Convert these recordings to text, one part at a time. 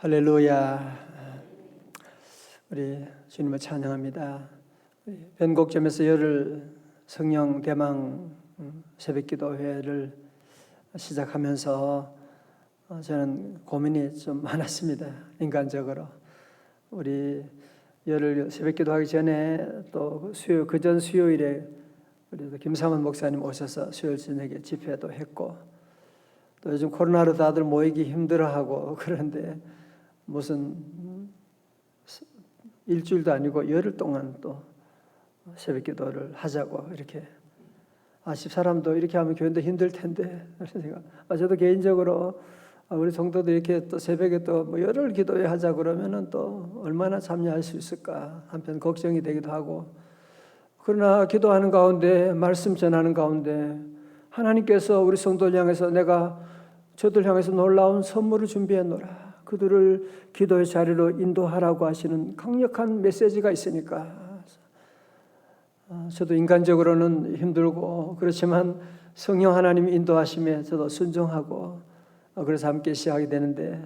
할렐루야. 우리 주님을 찬양합니다. 변곡점에서 열흘 성령 대망 새벽기도회를 시작하면서 저는 고민이 좀 많았습니다. 인간적으로 우리 열흘 새벽기도하기 전에 또 수요 그전 수요일에 우리 김삼원 목사님 오셔서 수요일 저녁에 집회도 했고, 또 요즘 코로나로 다들 모이기 힘들어하고 그런데 무슨 일주일도 아니고 열흘 동안 또 새벽기도를 하자고 이렇게 집사람도 이렇게 하면 교회도 힘들 텐데 저도 개인적으로 우리 성도도 이렇게 또 새벽에 또 뭐 열흘 기도회 하자 그러면은 또 얼마나 참여할 수 있을까 한편 걱정이 되기도 하고, 그러나 기도하는 가운데 말씀 전하는 가운데 하나님께서 우리 성도를 향해서 내가 저들 향해서 놀라운 선물을 준비했노라, 그들을 기도의 자리로 인도하라고 하시는 강력한 메시지가 있으니까 저도 인간적으로는 힘들고 그렇지만 성령 하나님이 인도하심에 저도 순종하고 그래서 함께 시작하게 되는데,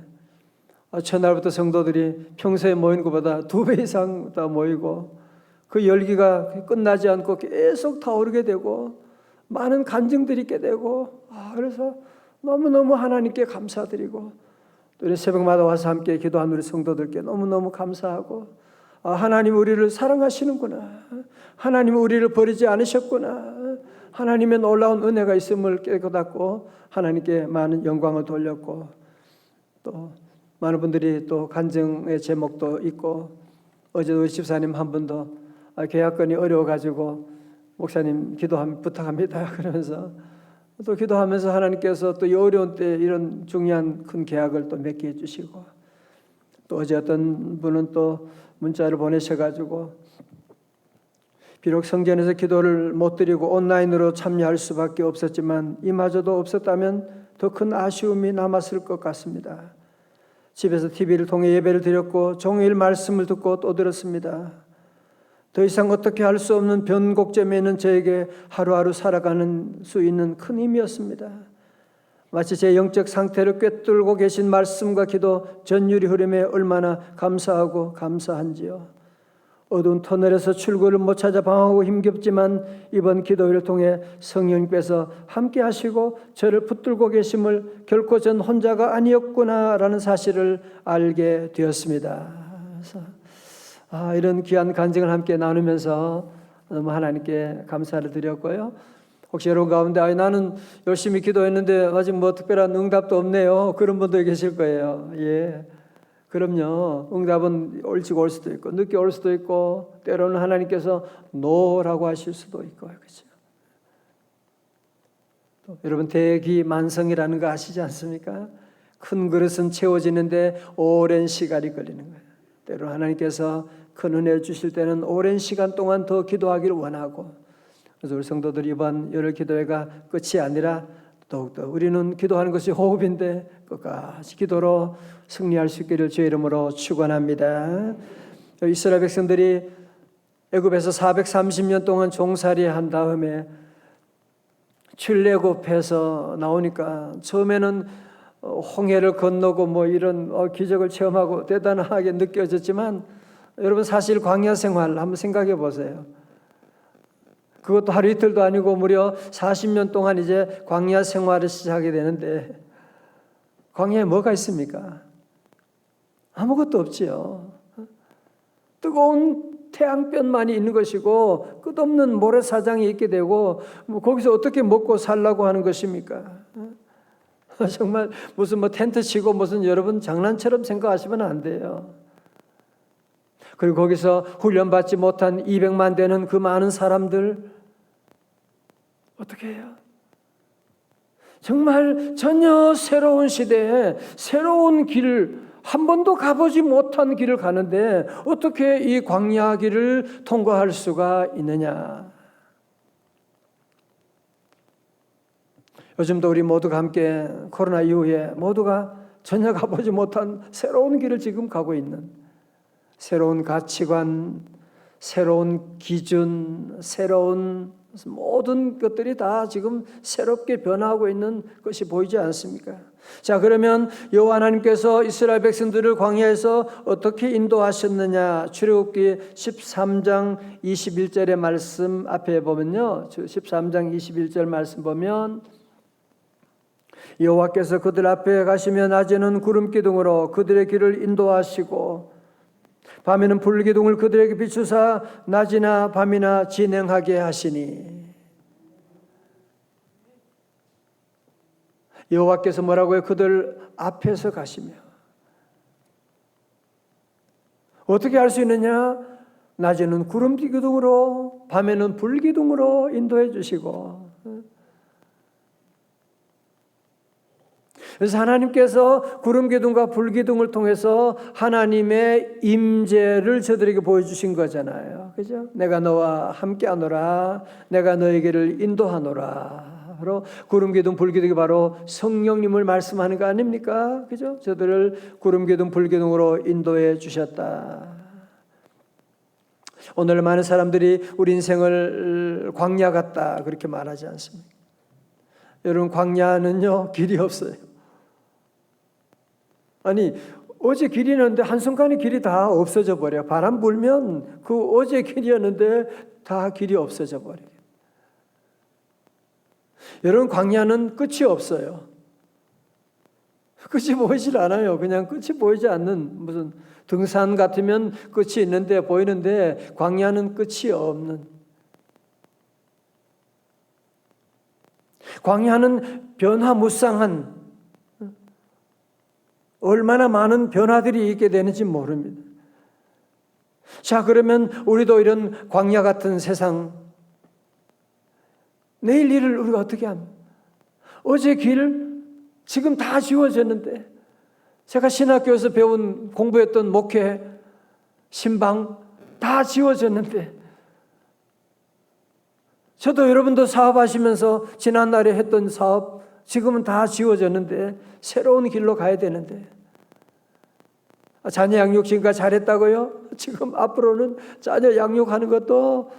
첫날부터 성도들이 평소에 모인 것보다 2배 이상 더 모이고 그 열기가 끝나지 않고 계속 타오르게 되고 많은 간증들이 있게 되고 그래서 너무너무 하나님께 감사드리고, 또 우리 새벽마다 와서 함께 기도한 우리 성도들께 너무너무 감사하고, 하나님 우리를 사랑하시는구나, 하나님 우리를 버리지 않으셨구나, 하나님의 놀라운 은혜가 있음을 깨닫고 하나님께 많은 영광을 돌렸고, 또 많은 분들이 또 간증의 제목도 있고, 어제 우리 집사님 한 분도 계약건이 어려워가지고 목사님 부탁합니다 그러면서 또 기도하면서 하나님께서 또 이 어려운 때 이런 중요한 큰 계약을 또 맺게 해주시고, 또 어제 어떤 분은 또 문자를 보내셔가지고 비록 성전에서 기도를 못 드리고 온라인으로 참여할 수밖에 없었지만 이마저도 없었다면 더 큰 아쉬움이 남았을 것 같습니다. 집에서 TV를 통해 예배를 드렸고 종일 말씀을 듣고 또 들었습니다. 더 이상 어떻게 할 수 없는 변곡점에 있는 저에게 하루하루 살아가는 수 있는 큰 힘이었습니다. 마치 제 영적 상태를 꿰뚫고 계신 말씀과 기도 전율이 흐름에 얼마나 감사하고 감사한지요. 어두운 터널에서 출구를 못 찾아 방황하고 힘겹지만 이번 기도회를 통해 성령님께서 함께 하시고 저를 붙들고 계심을 결코 전 혼자가 아니었구나라는 사실을 알게 되었습니다. 그래서 이런 귀한 간증을 함께 나누면서 너무 하나님께 감사를 드렸고요. 혹시 여러분 가운데 나는 열심히 기도했는데 아직 뭐 특별한 응답도 없네요, 그런 분도 계실 거예요. 예, 그럼요. 응답은 일찍 올 수도 있고 늦게 올 수도 있고 때로는 하나님께서 노라고 하실 수도 있고, 그렇죠? 또 여러분 대기만성이라는 거 아시지 않습니까? 큰 그릇은 채워지는데 오랜 시간이 걸리는 거예요. 때로 하나님께서 큰 은혜를 주실 때는 오랜 시간 동안 더 기도하기를 원하고, 그래서 우리 성도들이 이번 열흘 기도회가 끝이 아니라 더욱더 우리는 기도하는 것이 호흡인데 끝까지 기도로 승리할 수 있기를 주의 이름으로 축원합니다. 이스라엘 백성들이 애굽에서 430년 동안 종살이한 다음에 출애굽해서 나오니까 처음에는 홍해를 건너고 뭐 이런 기적을 체험하고 대단하게 느껴졌지만, 여러분 사실 광야 생활 한번 생각해 보세요. 그것도 하루 이틀도 아니고 무려 40년 동안 이제 광야 생활을 시작하게 되는데, 광야에 뭐가 있습니까? 아무것도 없지요. 뜨거운 태양볕만이 있는 것이고 끝없는 모래사장이 있게 되고 거기서 어떻게 먹고 살라고 하는 것입니까? 정말 무슨 텐트 치고 무슨 여러분 장난처럼 생각하시면 안 돼요. 그리고 거기서 훈련받지 못한 200만 되는 그 많은 사람들 어떻게 해요? 정말 전혀 새로운 시대에 새로운 길, 한 번도 가보지 못한 길을 가는데 어떻게 이 광야 길을 통과할 수가 있느냐? 요즘도 우리 모두가 함께 코로나 이후에 모두가 전혀 가보지 못한 새로운 길을 지금 가고 있는, 새로운 가치관, 새로운 기준, 새로운 모든 것들이 다 지금 새롭게 변화하고 있는 것이 보이지 않습니까? 자, 그러면 여호와 하나님께서 이스라엘 백성들을 광야에서 어떻게 인도하셨느냐? 출애굽기 13장 21절의 말씀 앞에 보면요, 13장 21절 말씀 보면 여호와께서 그들 앞에 가시며 낮에는 구름 기둥으로 그들의 길을 인도하시고 밤에는 불 기둥을 그들에게 비추사 낮이나 밤이나 진행하게 하시니. 여호와께서 뭐라고요? 그들 앞에서 가시며. 어떻게 할 수 있느냐? 낮에는 구름 기둥으로 밤에는 불 기둥으로 인도해 주시고. 그래서 하나님께서 구름 기둥과 불 기둥을 통해서 하나님의 임재를 저들에게 보여주신 거잖아요. 그죠? 내가 너와 함께하노라. 내가 너에게를 인도하노라. 바로 구름 기둥, 불 기둥이 바로 성령님을 말씀하는 거 아닙니까? 그죠? 저들을 구름 기둥, 불 기둥으로 인도해 주셨다. 오늘 많은 사람들이 우리 인생을 광야 같다 그렇게 말하지 않습니까? 여러분, 광야는요 길이 없어요. 아니, 어제 길이었는데 한순간에 길이 다 없어져 버려. 바람 불면 그 어제 길이었는데 다 길이 없어져 버려. 여러분, 광야는 끝이 없어요. 끝이 보이질 않아요. 그냥 끝이 보이지 않는, 무슨 등산 같으면 끝이 있는데 보이는데 광야는 끝이 없는. 광야는 변화무쌍한, 얼마나 많은 변화들이 있게 되는지 모릅니다. 자, 그러면 우리도 이런 광야 같은 세상, 내일 일을 우리가 어떻게 합니까? 어제 길 지금 다 지워졌는데, 제가 신학교에서 배운 공부했던 목회, 신방 다 지워졌는데, 저도 여러분도 사업하시면서 지난날에 했던 사업 지금은 다 지워졌는데 새로운 길로 가야 되는데, 자녀 양육 지금까지 잘했다고요? 지금 앞으로는 자녀 양육하는 것도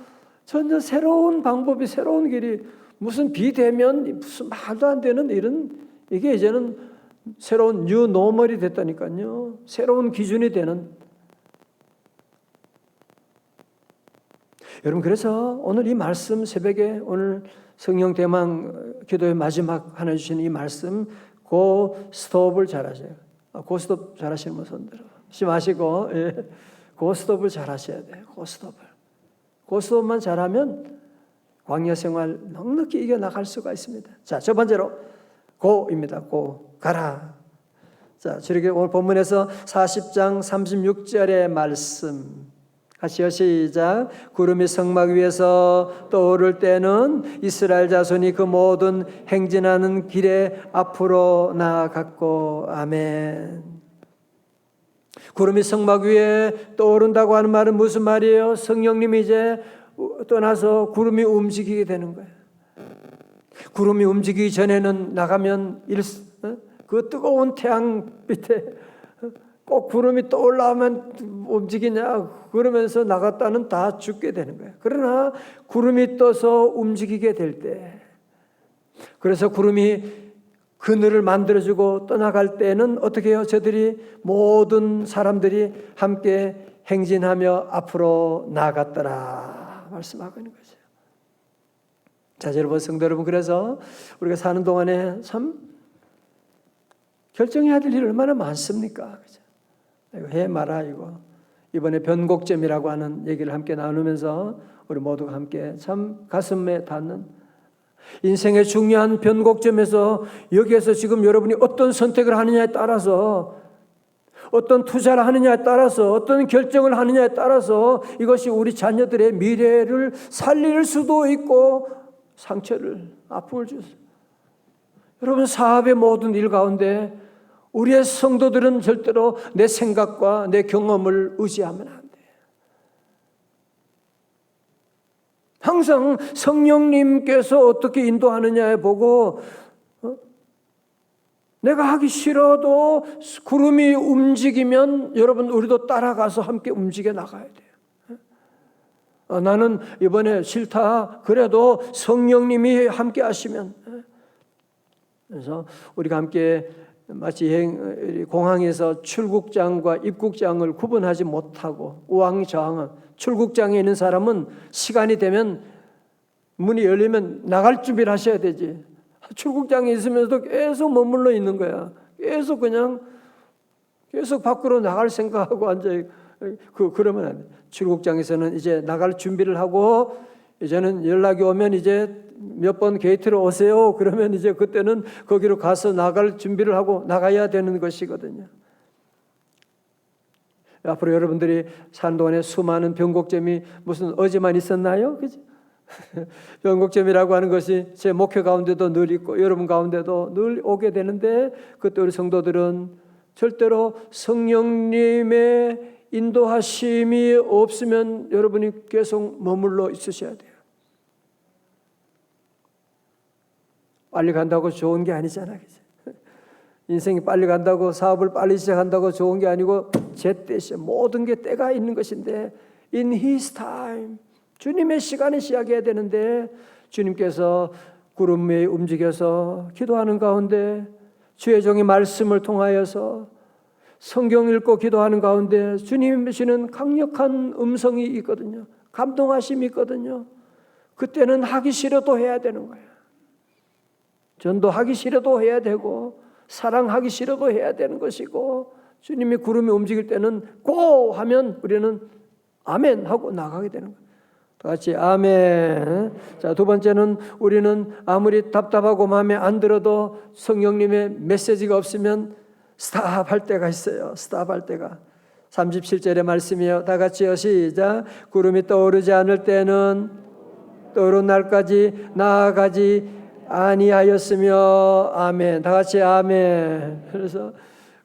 전혀 새로운 방법이, 새로운 길이, 무슨 비대면 무슨 말도 안 되는 이런, 이게 이제는 새로운 뉴 노멀이 됐다니까요. 새로운 기준이 되는. 여러분, 그래서 오늘 이 말씀, 새벽에 오늘 성령 대망 기도의 마지막 하나 주시는 이 말씀, 고 스톱을 잘하셔요. 고 스톱 잘하시는 분 손들어. 쉬지 마시고, 예. 고 스톱을 잘하셔야 돼요. 고 스톱을. 고 스톱만 잘하면 광야 생활 넉넉히 이겨나갈 수가 있습니다. 자, 첫 번째로 고입니다. 고, 가라. 자, 저렇게 오늘 본문에서 40장 36절의 말씀 같이요, 시작. 구름이 성막 위에서 떠오를 때는 이스라엘 자손이 그 모든 행진하는 길에 앞으로 나아갔고. 아멘. 구름이 성막 위에 떠오른다고 하는 말은 무슨 말이에요? 성령님이 이제 떠나서 구름이 움직이게 되는 거예요. 구름이 움직이기 전에는 나가면 그 뜨거운 태양 밑에 꼭 구름이 떠올라오면 움직이냐 그러면서 나갔다는 다 죽게 되는 거예요. 그러나 구름이 떠서 움직이게 될 때, 그래서 구름이 그늘을 만들어주고 떠나갈 때는 어떻게 해요? 저들이 모든 사람들이 함께 행진하며 앞으로 나아갔더라 말씀하고 있는 거죠. 자, 여러분, 성도 여러분, 그래서 우리가 사는 동안에 참 결정해야 될 일이 얼마나 많습니까? 그죠? 이거 해 마라, 이거. 이번에 변곡점이라고 하는 얘기를 함께 나누면서 우리 모두가 함께 참 가슴에 닿는 인생의 중요한 변곡점에서, 여기에서 지금 여러분이 어떤 선택을 하느냐에 따라서, 어떤 투자를 하느냐에 따라서, 어떤 결정을 하느냐에 따라서 이것이 우리 자녀들의 미래를 살릴 수도 있고 상처를, 아픔을 주세요. 여러분, 사업의 모든 일 가운데 우리의 성도들은 절대로 내 생각과 내 경험을 의지하면 안 돼. 항상 성령님께서 어떻게 인도하느냐에 보고, 내가 하기 싫어도 구름이 움직이면 여러분, 우리도 따라가서 함께 움직여 나가야 돼요. 나는 이번에 싫다. 그래도 성령님이 함께 하시면. 그래서 우리가 함께 마치 공항에서 출국장과 입국장을 구분하지 못하고 우왕좌왕한, 출국장에 있는 사람은 시간이 되면 문이 열리면 나갈 준비를 하셔야 되지. 출국장에 있으면서도 계속 머물러 있는 거야. 계속 밖으로 나갈 생각하고 앉아있고. 그러면 안 돼. 출국장에서는 이제 나갈 준비를 하고, 이제는 연락이 오면 이제 몇 번 게이트로 오세요. 그러면 이제 그때는 거기로 가서 나갈 준비를 하고 나가야 되는 것이거든요. 앞으로 여러분들이 사는 동안에 수많은 변곡점이 무슨 어제만 있었나요? 그죠? 변곡점이라고 하는 것이 제 목회 가운데도 늘 있고 여러분 가운데도 늘 오게 되는데, 그때 우리 성도들은 절대로 성령님의 인도하심이 없으면 여러분이 계속 머물러 있으셔야 돼요. 빨리 간다고 좋은 게 아니잖아. 인생이 빨리 간다고, 사업을 빨리 시작한다고 좋은 게 아니고, 제 때시 모든 게 때가 있는 것인데, in His time, 주님의 시간에 시작해야 되는데, 주님께서 구름 위에 움직여서 기도하는 가운데, 주의 종의 말씀을 통하여서 성경 읽고 기도하는 가운데 주님 주시는 강력한 음성이 있거든요. 감동하심이 있거든요. 그때는 하기 싫어도 해야 되는 거예요. 전도하기 싫어도 해야 되고, 사랑하기 싫어도 해야 되는 것이고, 주님이 구름이 움직일 때는 고 하면 우리는 아멘 하고 나가게 되는 거예요. 다 같이 아멘. 자, 두 번째는 우리는 아무리 답답하고 마음에 안 들어도 성령님의 메시지가 없으면 스탑할 때가 있어요. 스탑할 때가. 37절의 말씀이에요. 다 같이요. 시작. 구름이 떠오르지 않을 때는 떠오른 날까지 나아가지 아니하였으며. 아멘. 다 같이 아멘. 그래서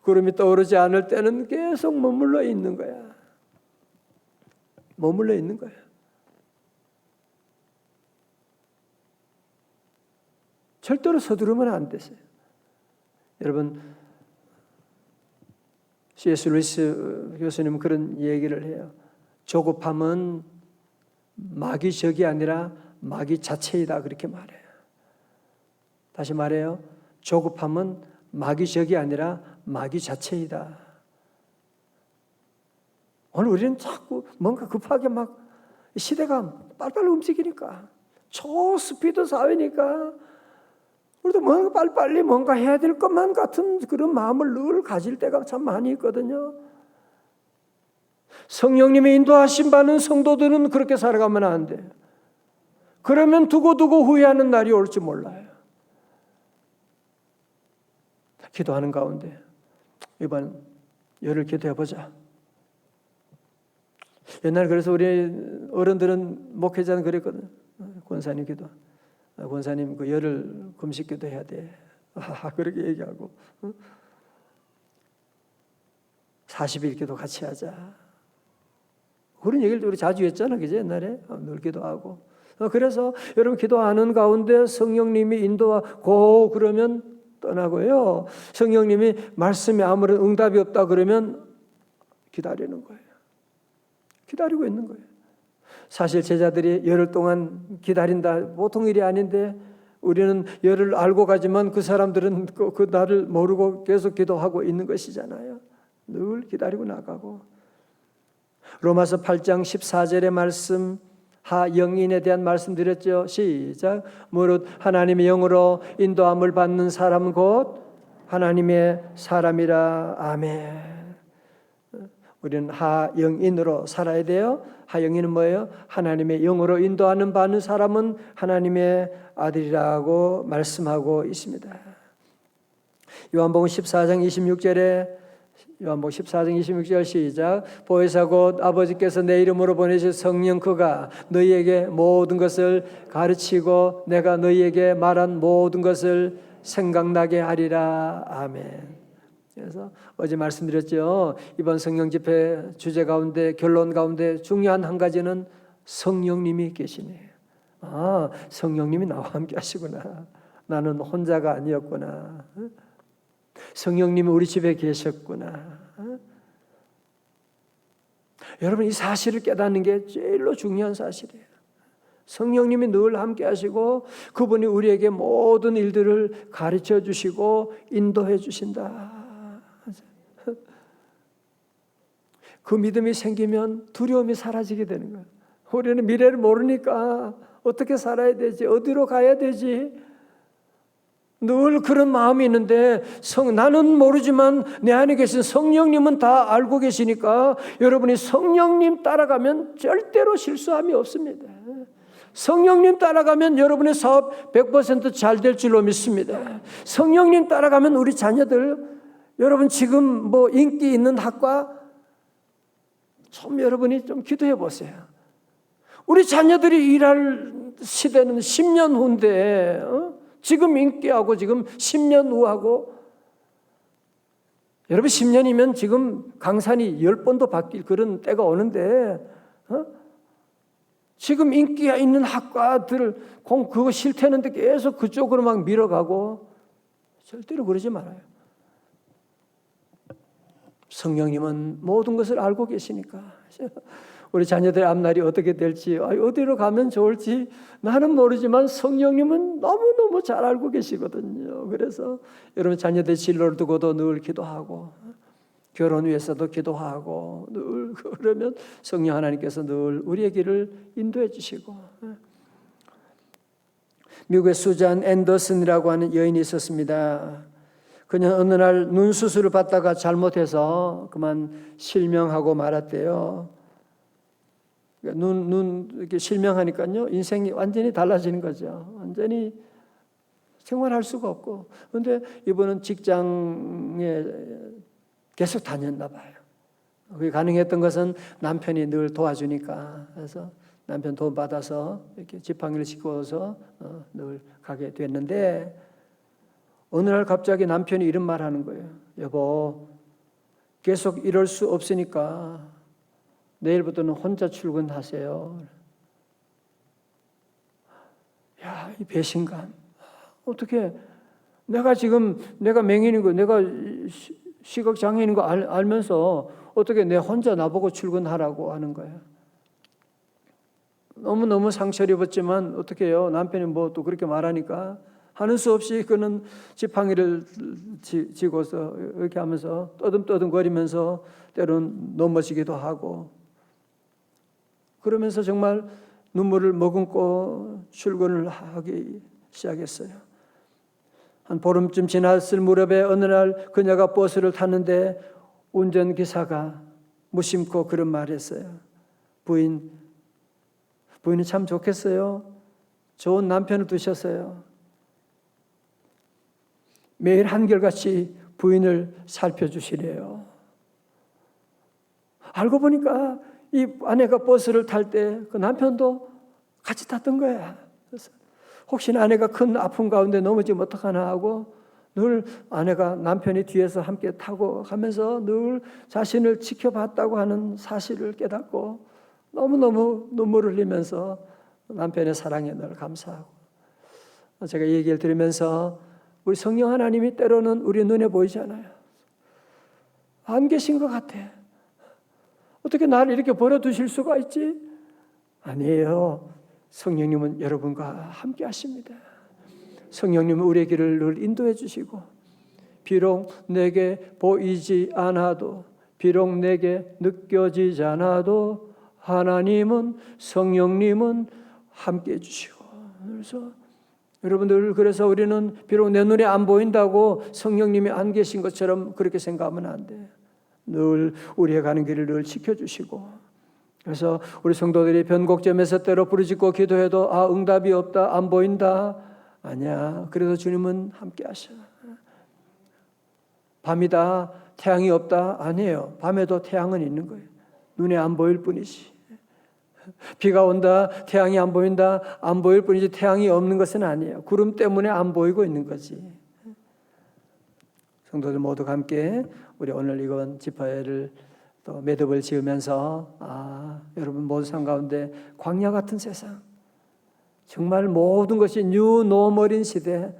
구름이 떠오르지 않을 때는 계속 머물러 있는 거야. 머물러 있는 거야. 절대로 서두르면 안 되세요. 여러분, C.S. 루이스 교수님은 그런 얘기를 해요. 조급함은 마귀적이 아니라 마귀 자체이다, 그렇게 말해요. 다시 말해요. 조급함은 마귀적이 아니라 마귀 자체이다. 오늘 우리는 자꾸 뭔가 급하게 막 시대가 빨리빨리 움직이니까, 초스피드 사회니까 우리도 뭔가 빨리빨리 뭔가 해야 될 것만 같은 그런 마음을 늘 가질 때가 참 많이 있거든요. 성령님의 인도하심 받는 성도들은 그렇게 살아가면 안 돼요. 그러면 두고두고 후회하는 날이 올지 몰라요. 기도하는 가운데 이번 열흘 기도해보자. 옛날 그래서 우리 어른들은, 목회자는 그랬거든. 권사님 기도. 권사님 그 열흘 금식 기도해야 돼. 그렇게 얘기하고 40일 기도 같이 하자. 그런 얘기를 우리 자주 했잖아, 그죠? 옛날에 늘 기도하고. 그래서 여러분 기도하는 가운데 성령님이 인도하고 그러면 떠나고요. 성령님이 말씀에 아무런 응답이 없다 그러면 기다리는 거예요. 기다리고 있는 거예요. 사실 제자들이 열흘 동안 기다린다 보통 일이 아닌데, 우리는 열흘 알고 가지만 그 사람들은 그 날을 모르고 계속 기도하고 있는 것이잖아요. 늘 기다리고 나가고. 로마서 8장 14절의 말씀, 하영인에 대한 말씀 드렸죠. 시작. 무릇 하나님의 영으로 인도함을 받는 사람은 곧 하나님의 사람이라. 아멘. 우리는 하영인으로 살아야 돼요. 하영인은 뭐예요? 하나님의 영으로 인도하는 받는 사람은 하나님의 아들이라고 말씀하고 있습니다. 요한복음 14장 26절에 요한복음 14장 26절 시작. 보혜사 곧 아버지께서 내 이름으로 보내신 성령 그가 너희에게 모든 것을 가르치고 내가 너희에게 말한 모든 것을 생각나게 하리라. 아멘. 그래서 어제 말씀드렸죠. 이번 성령 집회 주제 가운데, 결론 가운데 중요한 한 가지는 성령님이 계시네요. 아, 성령님이 나와 함께 하시구나. 나는 혼자가 아니었구나. 성령님이 우리 집에 계셨구나. 여러분 이 사실을 깨닫는 게 제일로 중요한 사실이에요. 성령님이 늘 함께 하시고 그분이 우리에게 모든 일들을 가르쳐 주시고 인도해 주신다. 그 믿음이 생기면 두려움이 사라지게 되는 거예요. 우리는 미래를 모르니까 어떻게 살아야 되지? 어디로 가야 되지? 늘 그런 마음이 있는데 나는 모르지만 내 안에 계신 성령님은 다 알고 계시니까 여러분이 성령님 따라가면 절대로 실수함이 없습니다. 성령님 따라가면 여러분의 사업 100% 잘 될 줄로 믿습니다. 성령님 따라가면 우리 자녀들, 여러분 지금 뭐 인기 있는 학과 좀 여러분이 좀 기도해 보세요. 우리 자녀들이 일할 시대는 10년 후인데 지금 인기하고 지금 10년 후하고, 여러분 10년이면 지금 강산이 10번도 바뀔 그런 때가 오는데 지금 인기가 있는 학과들 그거 싫다는데 계속 그쪽으로 막 밀어가고, 절대로 그러지 말아요. 성령님은 모든 것을 알고 계시니까 우리 자녀들의 앞날이 어떻게 될지, 어디로 가면 좋을지 나는 모르지만 성령님은 너무너무 잘 알고 계시거든요. 그래서 여러분 자녀들 진로를 두고도 늘 기도하고, 결혼 위해서도 기도하고, 늘 그러면 성령 하나님께서 늘 우리의 길을 인도해 주시고. 미국의 수잔 앤더슨이라고 하는 여인이 있었습니다. 그녀는 어느 날 눈 수술을 받다가 잘못해서 그만 실명하고 말았대요. 눈 이렇게 실명하니까요, 인생이 완전히 달라지는 거죠. 완전히 생활할 수가 없고. 그런데 이분은 직장에 계속 다녔나 봐요. 그게 가능했던 것은 남편이 늘 도와주니까. 그래서 남편 돈 받아서 이렇게 지팡이를 싣고서 늘 가게 됐는데, 어느 날 갑자기 남편이 이런 말 하는 거예요. 여보, 계속 이럴 수 없으니까 내일부터는 혼자 출근하세요. 야, 이 배신감. 어떻게 내가 맹인인 거, 내가 시각장애인인 거 알면서 어떻게 내 혼자 나보고 출근하라고 하는 거예요. 너무너무 상처를 입었지만 어떻게 해요? 남편이 뭐 또 그렇게 말하니까 하는 수 없이 그는 지팡이를 쥐고서 이렇게 하면서 떠듬떠듬거리면서 때로는 넘어지기도 하고, 그러면서 정말 눈물을 머금고 출근을 하기 시작했어요. 한 보름쯤 지났을 무렵에 어느 날 그녀가 버스를 탔는데 운전기사가 무심코 그런 말을 했어요. 부인은 참 좋겠어요. 좋은 남편을 두셨어요. 매일 한결같이 부인을 살펴주시래요. 알고 보니까 이 아내가 버스를 탈 때 그 남편도 같이 탔던 거야. 그래서 혹시나 아내가 큰 아픔 가운데 넘어지면 어떡하나 하고 늘 아내가 남편이 뒤에서 함께 타고 가면서 늘 자신을 지켜봤다고 하는 사실을 깨닫고 너무너무 눈물을 흘리면서 남편의 사랑에 늘 감사하고. 제가 이 얘기를 들으면서 우리 성령 하나님이 때로는 우리 눈에 보이지 않아요. 안 계신 것 같아. 어떻게 나를 이렇게 버려두실 수가 있지? 아니에요. 성령님은 여러분과 함께 하십니다. 성령님은 우리의 길을 늘 인도해 주시고, 비록 내게 보이지 않아도, 비록 내게 느껴지지 않아도 하나님은, 성령님은 함께 해주시고. 그래서 여러분들, 그래서 우리는 비록 내 눈에 안 보인다고 성령님이 안 계신 것처럼 그렇게 생각하면 안 돼. 늘 우리의 가는 길을 늘 지켜주시고. 그래서 우리 성도들이 변곡점에서 때로 부르짖고 기도해도 응답이 없다, 안 보인다. 아니야. 그래도 주님은 함께 하셔. 밤이다, 태양이 없다. 아니에요. 밤에도 태양은 있는 거예요. 눈에 안 보일 뿐이지. 비가 온다, 태양이 안 보인다, 안 보일 뿐이지 태양이 없는 것은 아니에요. 구름 때문에 안 보이고 있는 거지. 성도들 모두가 함께 우리 오늘 이건 지파회를 또 매듭을 지으면서 여러분 모두 삶 가운데 광야 같은 세상, 정말 모든 것이 뉴 노멀인 시대,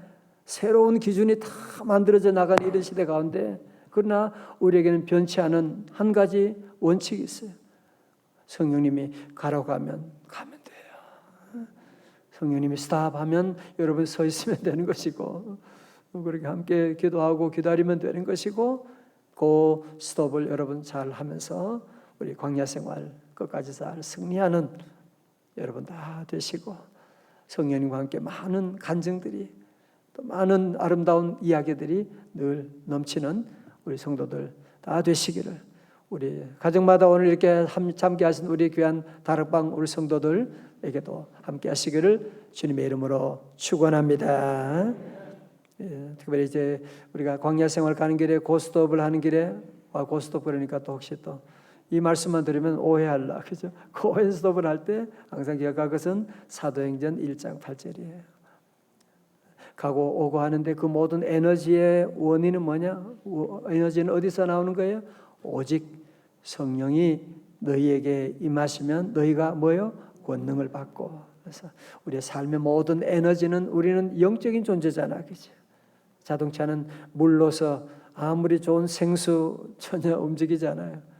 새로운 기준이 다 만들어져 나가는 이런 시대 가운데, 그러나 우리에게는 변치 않은 한 가지 원칙이 있어요. 성령님이 가라고 하면 가면 돼요. 성령님이 스탑하면 여러분 서 있으면 되는 것이고, 그렇게 함께 기도하고 기다리면 되는 것이고, 그 스톱을 여러분 잘 하면서 우리 광야 생활 끝까지 잘 승리하는 여러분 다 되시고, 성령님과 함께 많은 간증들이, 또 많은 아름다운 이야기들이 늘 넘치는 우리 성도들 다 되시기를, 우리 가정마다 오늘 이렇게 함께 하신 우리 귀한 다락방 우리 성도들에게도 함께 하시기를 주님의 이름으로 축원합니다. 특별히 이제 우리가 광야 생활 가는 길에 고스톱을 하는 길에, 고스톱 그러니까 또 혹시 또 이 말씀만 들으면 오해할라, 그죠? 고스톱을 할 때 항상 기억할 것은 사도행전 1장 8절이에요. 가고 오고 하는데 그 모든 에너지의 원인은 뭐냐? 에너지는 어디서 나오는 거예요? 오직 성령이 너희에게 임하시면 너희가 뭐요? 권능을 받고. 그래서 우리의 삶의 모든 에너지는, 우리는 영적인 존재잖아, 그죠? 자동차는 물로서 아무리 좋은 생수 전혀 움직이지 않아요.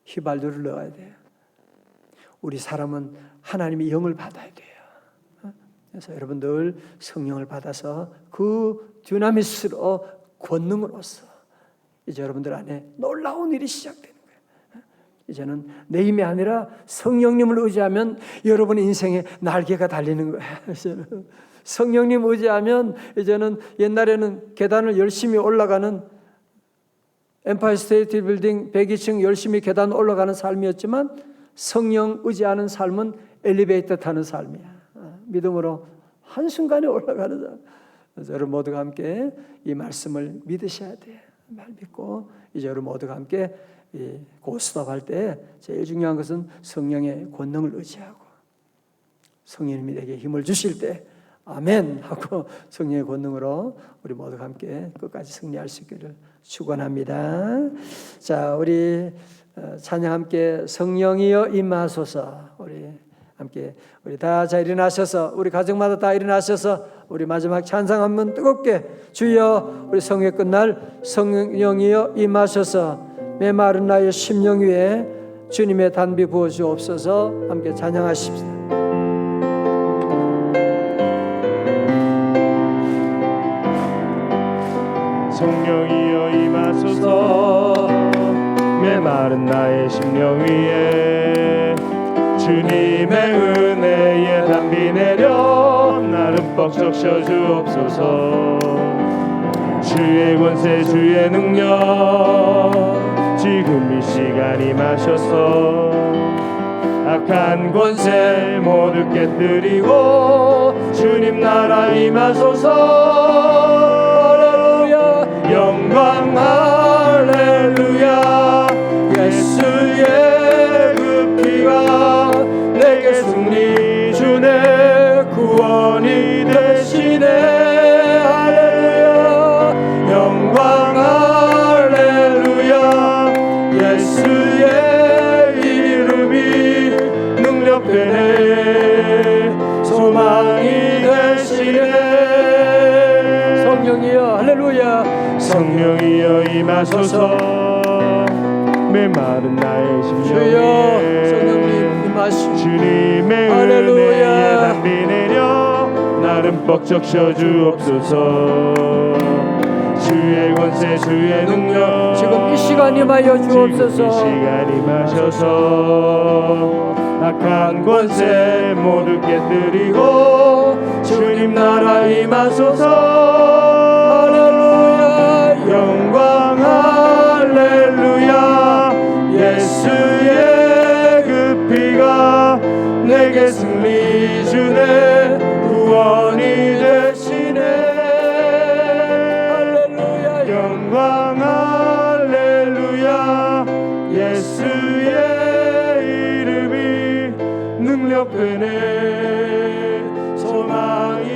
휘발유를 넣어야 돼요. 우리 사람은 하나님의 영을 받아야 돼요. 그래서 여러분 늘 성령을 받아서 그 듀나미스로, 권능으로서 이제 여러분들 안에 놀라운 일이 시작되는 거예요. 이제는 내 힘이 아니라 성령님을 의지하면 여러분의 인생에 날개가 달리는 거예요. 이제는 성령님 의지하면, 이제는 옛날에는 계단을 열심히 올라가는, 엠파이어 스테이트 빌딩 102층 열심히 계단 올라가는 삶이었지만, 성령 의지하는 삶은 엘리베이터 타는 삶이야. 믿음으로 한순간에 올라가는 삶. 그래서 여러분 모두가 함께 이 말씀을 믿으셔야 돼요. 말 믿고 이제 여러분 모두가 함께 고스톱 할 때 제일 중요한 것은 성령의 권능을 의지하고, 성령님이 내게 힘을 주실 때 아멘 하고 성령의 권능으로 우리 모두가 함께 끝까지 승리할 수 있기를 축원합니다. 자, 우리 찬양 함께 성령이여 임하소서. 우리 함께 우리 다 자 일어나셔서, 우리 가정마다 다 일어나셔서 우리 마지막 찬양 한번 뜨겁게, 주여 우리 성회 끝날 성령이여 임하셔서 메마른 나의 심령 위에 주님의 단비 부어 주옵소서. 함께 찬양하십시다. 성령이여 임하소서. 메마른 나의 심령 위에 주님의 은혜의 단비 내려 나를 뻑적 셔주옵소서. 주의 권세 주의 능력 지금 이 시간 임하셔서 악한 권세 모두 깨뜨리고 주님 나라 임하소서. 영광 할렐루야. 예수의 그 피가 내게 승리 주네, 구원이 되시네. 할렐루야. 영광 할렐루야. 예수의 이름이 능력되네, 소망이 되시네. 성령이여 할렐루야. 성령이여 임하소서. 메마른 나의 심령 주여 위에 성령님 임하시오. 주님의 할렐루야. 은혜에 담비 내려 나름 뻑적 셔주옵소서. 주의 권세 주의 능력 지금 이 시간 임하여 주옵소서. 지금 이 시간 임하셔서 악한 권세 모두 깨뜨리고 주님 나라 임하소서. 영광 할렐루야. 예수의 그 피가 내게 승리 주네, 구원이 되시네. 할렐루야. 영광 할렐루야. 예수의 이름이 능력되네, 소망이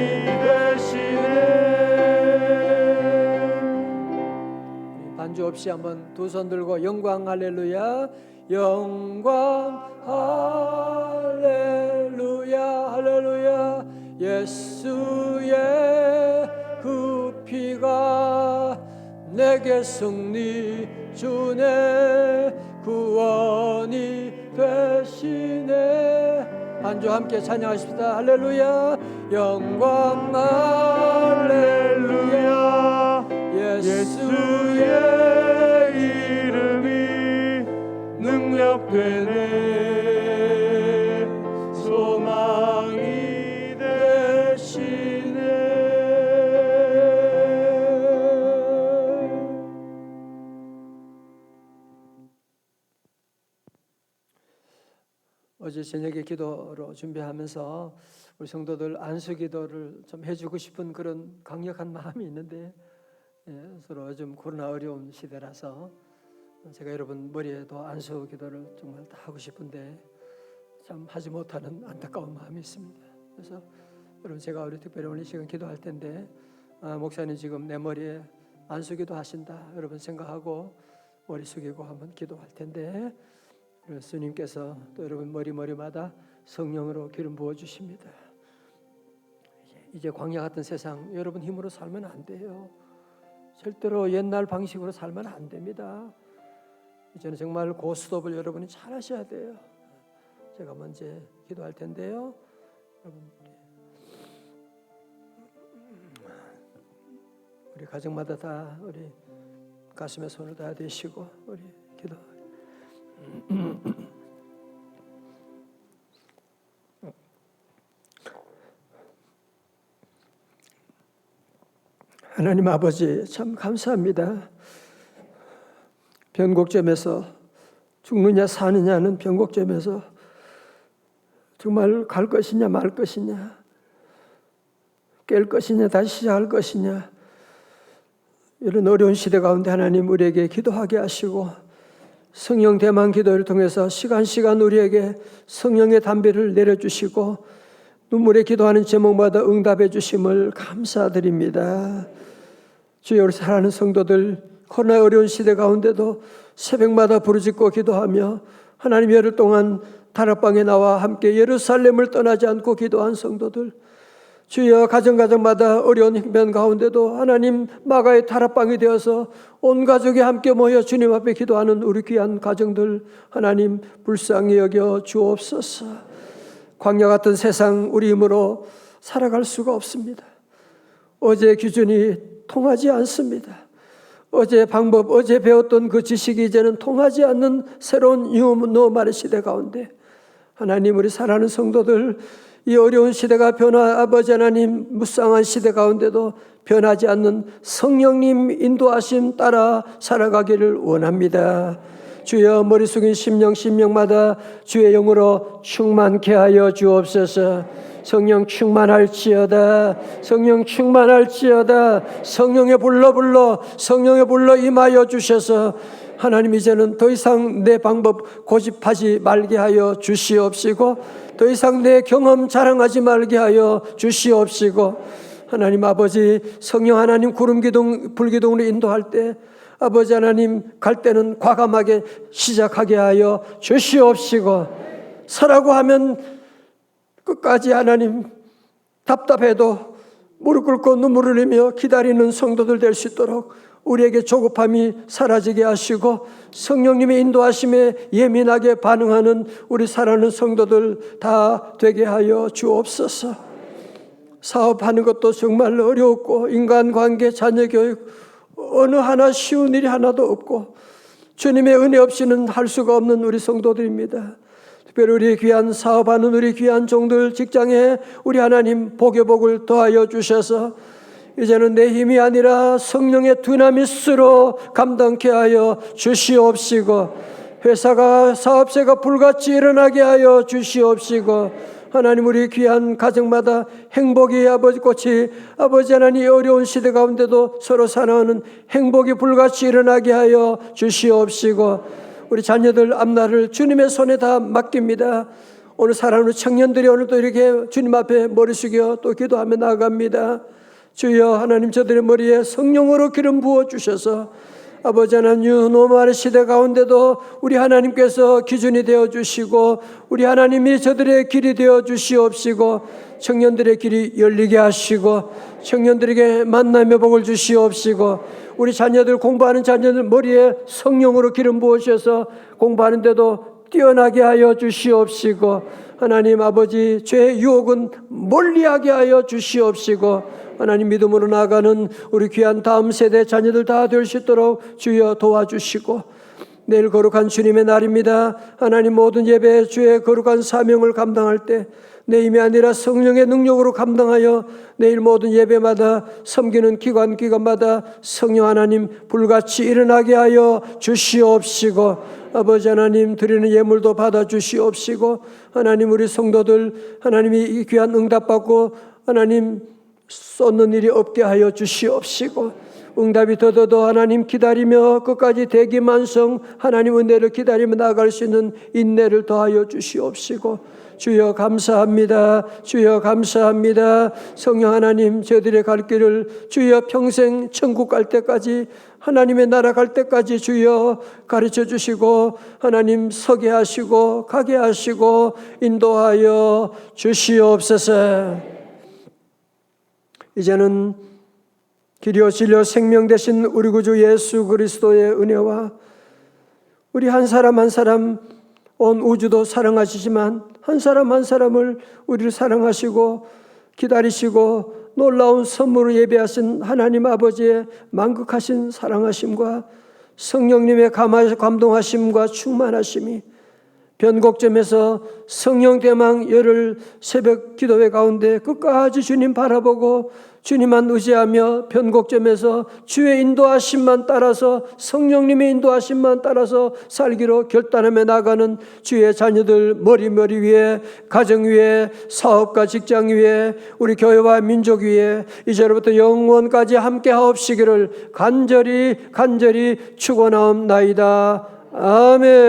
반주 없이 한번 두 손 들고 영광 할렐루야. 영광 할렐루야. 할렐루야. 예수의 그 피가 내게 승리 주네, 구원이 되시네. 반주 함께 찬양하십시다. 할렐루야. 영광 할렐루야. 예수의 이름이 능력되네. 소망이 되시네. 어제 저녁에 기도로 준비하면서 우리 성도들 안수 기도를 좀 해주고 싶은 그런 강력한 마음이 있는데, 서로 좀 코로나 어려운 시대라서 제가 여러분 머리에도 안수 기도를 정말 다 하고 싶은데 참 하지 못하는 안타까운 마음이 있습니다. 그래서 여러분 제가 우리 특별히 오늘 시간 기도할 텐데, 목사님 지금 내 머리에 안수 기도 하신다 여러분 생각하고 머리 숙이고 한번 기도할 텐데, 예수님께서 또 여러분 머리마다 성령으로 기름 부어 주십니다. 이제 광야 같은 세상 여러분 힘으로 살면 안 돼요. 절대로 옛날 방식으로 살면 안 됩니다. 이제는 정말 고스톱을 여러분이 잘 하셔야 돼요. 제가 먼저 기도할 텐데요. 여러분 우리 가정마다 다 우리 가슴에 손을 다 대시고 우리 기도. 하나님 아버지 참 감사합니다. 변곡점에서 죽느냐 사느냐는 변곡점에서 정말 갈 것이냐 말 것이냐, 깰 것이냐 다시 시작할 것이냐, 이런 어려운 시대 가운데 하나님 우리에게 기도하게 하시고 성령 대만 기도를 통해서 시간 우리에게 성령의 담비를 내려주시고 눈물에 기도하는 제목마다 응답해 주심을 감사드립니다. 주여, 우리 사랑하는 성도들 코로나 어려운 시대 가운데도 새벽마다 부르짖고 기도하며 하나님 열흘 동안 다락방에 나와 함께 예루살렘을 떠나지 않고 기도한 성도들, 주여 가정마다 어려운 형편 가운데도 하나님 마가의 다락방이 되어서 온 가족이 함께 모여 주님 앞에 기도하는 우리 귀한 가정들 하나님 불쌍히 여겨 주옵소서. 광야 같은 세상 우리 힘으로 살아갈 수가 없습니다. 어제 기준이 통하지 않습니다. 어제 방법, 어제 배웠던 그 지식이 이제는 통하지 않는 새로운 뉴노멀의 시대 가운데 하나님 우리 사랑하는 성도들 이 어려운 시대가 아버지 하나님 무쌍한 시대 가운데도 변하지 않는 성령님 인도하심 따라 살아가기를 원합니다. 주여, 머리 숙인 심령마다 주의 영으로 충만케 하여 주옵소서. 성령 충만할지어다. 성령 충만할지어다. 성령의 불러 임하여 주셔서 하나님 이제는 더 이상 내 방법 고집하지 말게 하여 주시옵시고, 더 이상 내 경험 자랑하지 말게 하여 주시옵시고, 하나님 아버지 성령 하나님 구름기둥 불기둥으로 인도할 때 아버지 하나님 갈 때는 과감하게 시작하게 하여 주시옵시고, 서라고 하면 끝까지 하나님 답답해도 무릎 꿇고 눈물을 흘리며 기다리는 성도들 될 수 있도록 우리에게 조급함이 사라지게 하시고 성령님의 인도하심에 예민하게 반응하는 우리 사랑하는 성도들 다 되게 하여 주옵소서. 사업하는 것도 정말 어렵고 인간관계, 자녀교육 어느 하나 쉬운 일이 하나도 없고 주님의 은혜 없이는 할 수가 없는 우리 성도들입니다. 특별히 우리 귀한 사업하는 우리 귀한 종들, 직장에 우리 하나님 복의 복을 더하여 주셔서 이제는 내 힘이 아니라 성령의 두나미스로 감당케 하여 주시옵시고, 회사가 사업체가 불같이 일어나게 하여 주시옵시고, 하나님 우리 귀한 가정마다 행복이 아버지꽃이 아버지 하나님 어려운 시대 가운데도 서로 사랑하는 행복이 불같이 일어나게 하여 주시옵시고, 우리 자녀들 앞날을 주님의 손에 다 맡깁니다. 오늘 사랑하는 청년들이 오늘도 이렇게 주님 앞에 머리 숙여 또 기도하며 나아갑니다. 주여 하나님, 저들의 머리에 성령으로 기름 부어 주셔서 아버지 하나님 뉴노멀의 시대 가운데도 우리 하나님께서 기준이 되어 주시고 우리 하나님이 저들의 길이 되어 주시옵시고, 청년들의 길이 열리게 하시고 청년들에게 만남의 복을 주시옵시고, 우리 자녀들 공부하는 자녀들 머리에 성령으로 기름 부으셔서 공부하는데도 뛰어나게 하여 주시옵시고, 하나님 아버지 죄의 유혹은 멀리하게 하여 주시옵시고, 하나님 믿음으로 나아가는 우리 귀한 다음 세대 자녀들 다 될 수 있도록 주여 도와주시고, 내일 거룩한 주님의 날입니다. 하나님 모든 예배 주의 거룩한 사명을 감당할 때 내 힘이 아니라 성령의 능력으로 감당하여 내일 모든 예배마다 섬기는 기관마다 성령 하나님 불같이 일어나게 하여 주시옵시고, 아버지 하나님 드리는 예물도 받아 주시옵시고, 하나님 우리 성도들 하나님이 이 귀한 응답받고 하나님 쏟는 일이 없게 하여 주시옵시고, 응답이 더더더 하나님 기다리며 끝까지 대기만성 하나님 은혜를 기다리며 나아갈 수 있는 인내를 더하여 주시옵시고, 주여 감사합니다. 주여 감사합니다. 성령 하나님 저희들의 갈 길을 주여 평생 천국 갈 때까지 하나님의 나라 갈 때까지 주여 가르쳐 주시고 하나님 서게 하시고 가게 하시고 인도하여 주시옵소서. 이제는 길이요 진리요 생명 되신 우리 구주 예수 그리스도의 은혜와 우리 한 사람 한 사람 온 우주도 사랑하시지만 한 사람 한 사람을 우리를 사랑하시고 기다리시고 놀라운 선물을 예배하신 하나님 아버지의 만극하신 사랑하심과 성령님의 감동하심과 충만하심이 변곡점에서 성령 대망 열흘 새벽 기도회 가운데 끝까지 주님 바라보고 주님만 의지하며 변곡점에서 주의 인도하심만 따라서 성령님의 인도하심만 따라서 살기로 결단하며 나가는 주의 자녀들 머리 위에 가정 위에 사업과 직장 위에 우리 교회와 민족 위에 이제로부터 영원까지 함께 하옵시기를 간절히 축원하옵나이다. 아멘.